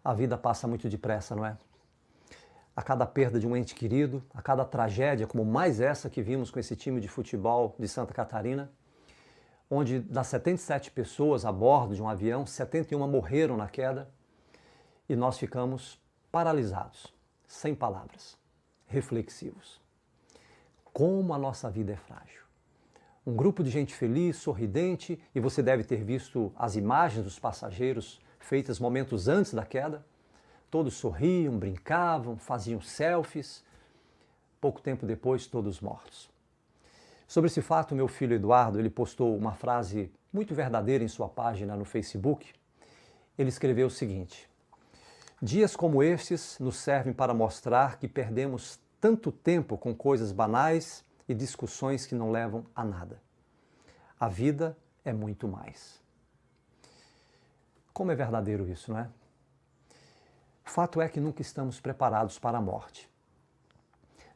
A vida passa muito depressa, não é? A cada perda de um ente querido, a cada tragédia, como mais essa que vimos com esse time de futebol de Santa Catarina, onde das 77 pessoas a bordo de um avião, 71 morreram na queda e nós ficamos paralisados, sem palavras, reflexivos. Como a nossa vida é frágil. Um grupo de gente feliz, sorridente, e você deve ter visto as imagens dos passageiros feitas momentos antes da queda. Todos sorriam, brincavam, faziam selfies. Pouco tempo depois, todos mortos. Sobre esse fato, meu filho Eduardo, ele postou uma frase muito verdadeira em sua página no Facebook. Ele escreveu o seguinte: dias como estes nos servem para mostrar que perdemos tanto tempo com coisas banais e discussões que não levam a nada. A vida é muito mais. Como é verdadeiro isso, não é? O fato é que nunca estamos preparados para a morte.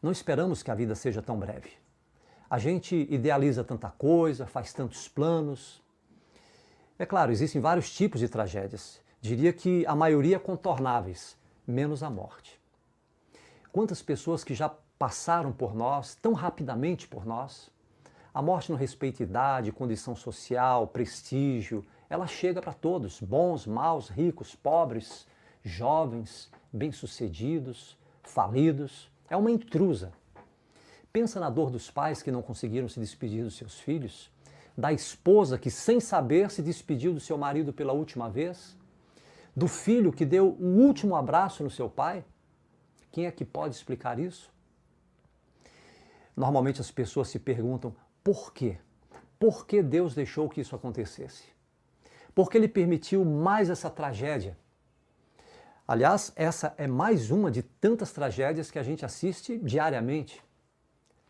Não esperamos que a vida seja tão breve. A gente idealiza tanta coisa, faz tantos planos. É claro, existem vários tipos de tragédias. Diria que a maioria contornáveis, menos a morte. Quantas pessoas que já passaram por nós, tão rapidamente por nós. A morte não respeita idade, condição social, prestígio. Ela chega para todos, bons, maus, ricos, pobres, jovens, bem-sucedidos, falidos. É uma intrusa. Pensa na dor dos pais que não conseguiram se despedir dos seus filhos, da esposa que, sem saber, se despediu do seu marido pela última vez, do filho que deu o último abraço no seu pai. Quem é que pode explicar isso? Normalmente as pessoas se perguntam por quê? Por que Deus deixou que isso acontecesse? Por que Ele permitiu mais essa tragédia? Aliás, essa é mais uma de tantas tragédias que a gente assiste diariamente.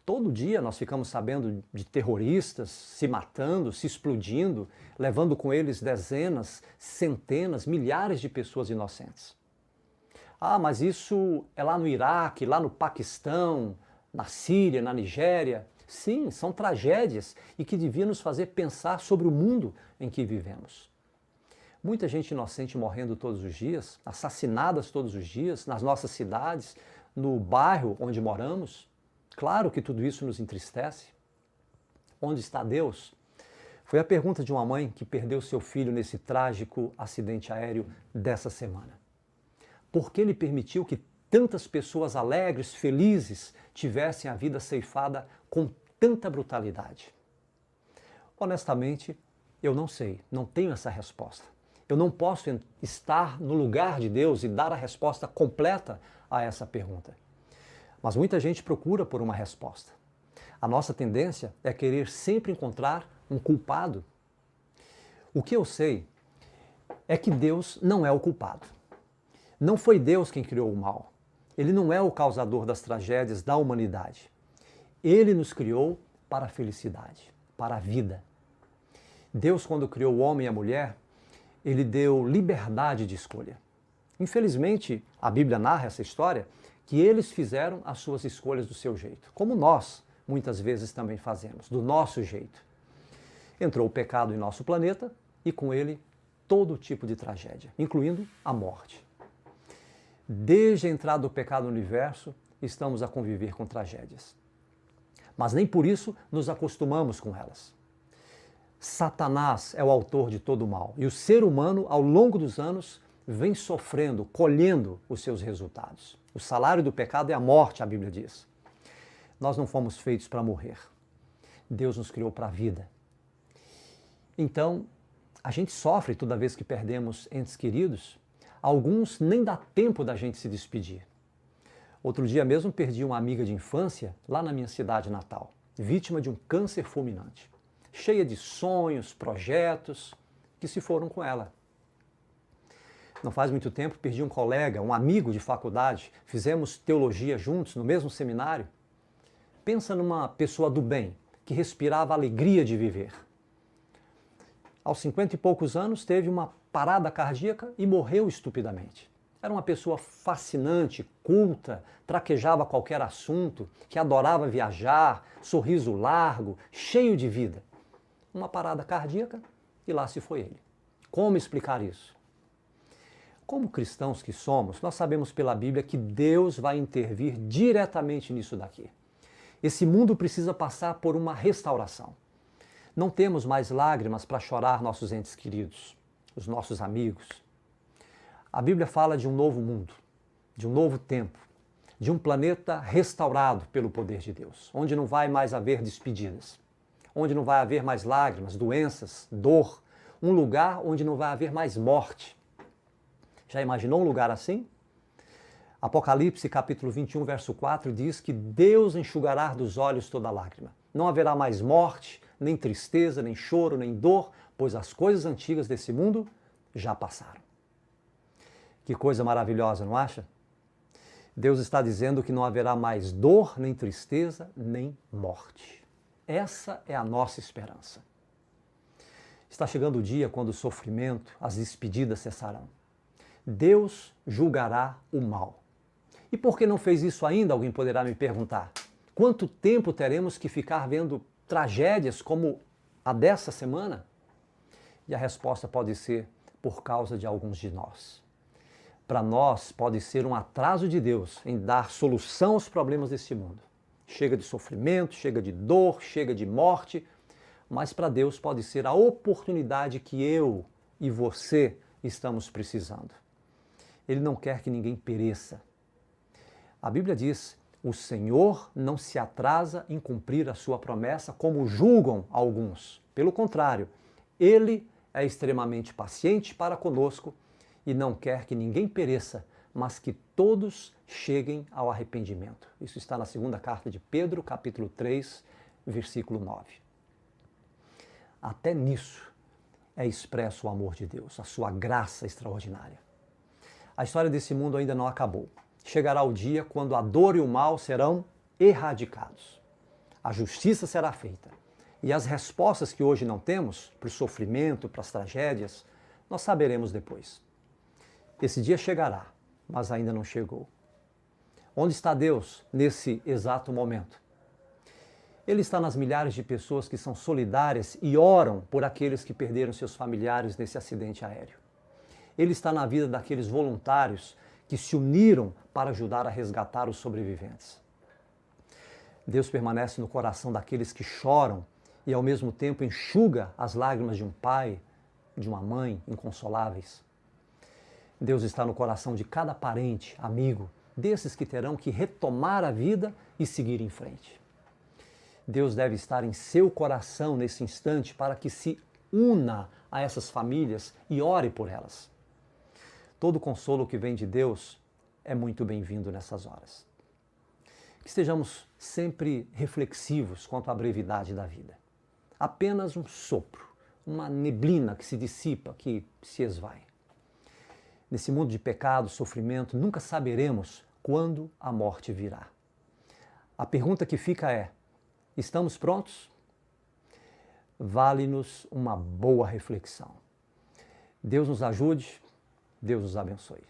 Todo dia nós ficamos sabendo de terroristas se matando, se explodindo, levando com eles dezenas, centenas, milhares de pessoas inocentes. Ah, mas isso é lá no Iraque, lá no Paquistão, na Síria, na Nigéria. Sim, são tragédias e que deviam nos fazer pensar sobre o mundo em que vivemos. Muita gente inocente morrendo todos os dias, assassinadas todos os dias, nas nossas cidades, no bairro onde moramos. Claro que tudo isso nos entristece. Onde está Deus? Foi a pergunta de uma mãe que perdeu seu filho nesse trágico acidente aéreo dessa semana. Por que Ele permitiu que tantas pessoas alegres, felizes, tivessem a vida ceifada com tanta brutalidade? Honestamente, eu não sei, não tenho essa resposta. Eu não posso estar no lugar de Deus e dar a resposta completa a essa pergunta. Mas muita gente procura por uma resposta. A nossa tendência é querer sempre encontrar um culpado. O que eu sei é que Deus não é o culpado. Não foi Deus quem criou o mal. Ele não é o causador das tragédias da humanidade. Ele nos criou para a felicidade, para a vida. Deus, quando criou o homem e a mulher, Ele deu liberdade de escolha. Infelizmente, a Bíblia narra essa história, que eles fizeram as suas escolhas do seu jeito, como nós muitas vezes também fazemos, do nosso jeito. Entrou o pecado em nosso planeta e com ele todo tipo de tragédia, incluindo a morte. Desde a entrada do pecado no universo, estamos a conviver com tragédias. Mas nem por isso nos acostumamos com elas. Satanás é o autor de todo o mal e o ser humano, ao longo dos anos, vem sofrendo, colhendo os seus resultados. O salário do pecado é a morte, a Bíblia diz. Nós não fomos feitos para morrer. Deus nos criou para a vida. Então, a gente sofre toda vez que perdemos entes queridos. Alguns nem dá tempo da gente se despedir. Outro dia mesmo perdi uma amiga de infância lá na minha cidade natal, vítima de um câncer fulminante, cheia de sonhos, projetos, que se foram com ela. Não faz muito tempo perdi um colega, um amigo de faculdade, fizemos teologia juntos no mesmo seminário. Pensa numa pessoa do bem, que respirava a alegria de viver. Aos 50 e poucos anos teve uma parada cardíaca e morreu estupidamente. Era uma pessoa fascinante, culta, traquejava qualquer assunto, que adorava viajar, sorriso largo, cheio de vida. Uma parada cardíaca e lá se foi ele. Como explicar isso? Como cristãos que somos, nós sabemos pela Bíblia que Deus vai intervir diretamente nisso daqui. Esse mundo precisa passar por uma restauração. Não temos mais lágrimas para chorar nossos entes queridos, os nossos amigos. A Bíblia fala de um novo mundo, de um novo tempo, de um planeta restaurado pelo poder de Deus, onde não vai mais haver despedidas, onde não vai haver mais lágrimas, doenças, dor, um lugar onde não vai haver mais morte. Já imaginou um lugar assim? Apocalipse capítulo 21, verso 4 diz que Deus enxugará dos olhos toda lágrima. Não haverá mais morte, nem tristeza, nem choro, nem dor, pois as coisas antigas desse mundo já passaram. Que coisa maravilhosa, não acha? Deus está dizendo que não haverá mais dor, nem tristeza, nem morte. Essa é a nossa esperança. Está chegando o dia quando o sofrimento, as despedidas cessarão. Deus julgará o mal. E por que não fez isso ainda? Alguém poderá me perguntar. Quanto tempo teremos que ficar vendo tragédias como a dessa semana? E a resposta pode ser por causa de alguns de nós. Para nós pode ser um atraso de Deus em dar solução aos problemas desse mundo. Chega de sofrimento, chega de dor, chega de morte, mas para Deus pode ser a oportunidade que eu e você estamos precisando. Ele não quer que ninguém pereça. A Bíblia diz: o Senhor não se atrasa em cumprir a sua promessa, como julgam alguns. Pelo contrário, Ele é extremamente paciente para conosco e não quer que ninguém pereça, mas que todos cheguem ao arrependimento. Isso está na segunda carta de Pedro, capítulo 3, versículo 9. Até nisso é expresso o amor de Deus, a sua graça extraordinária. A história desse mundo ainda não acabou. Chegará o dia quando a dor e o mal serão erradicados. A justiça será feita. E as respostas que hoje não temos, para o sofrimento, para as tragédias, nós saberemos depois. Esse dia chegará, mas ainda não chegou. Onde está Deus nesse exato momento? Ele está nas milhares de pessoas que são solidárias e oram por aqueles que perderam seus familiares nesse acidente aéreo. Ele está na vida daqueles voluntários que se uniram para ajudar a resgatar os sobreviventes. Deus permanece no coração daqueles que choram e ao mesmo tempo enxuga as lágrimas de um pai, de uma mãe inconsoláveis. Deus está no coração de cada parente, amigo, desses que terão que retomar a vida e seguir em frente. Deus deve estar em seu coração nesse instante para que se una a essas famílias e ore por elas. Todo consolo que vem de Deus é muito bem-vindo nessas horas. Que estejamos sempre reflexivos quanto à brevidade da vida. Apenas um sopro, uma neblina que se dissipa, que se esvai. Nesse mundo de pecado, sofrimento, nunca saberemos quando a morte virá. A pergunta que fica é: estamos prontos? Vale-nos uma boa reflexão. Deus nos ajude, Deus nos abençoe.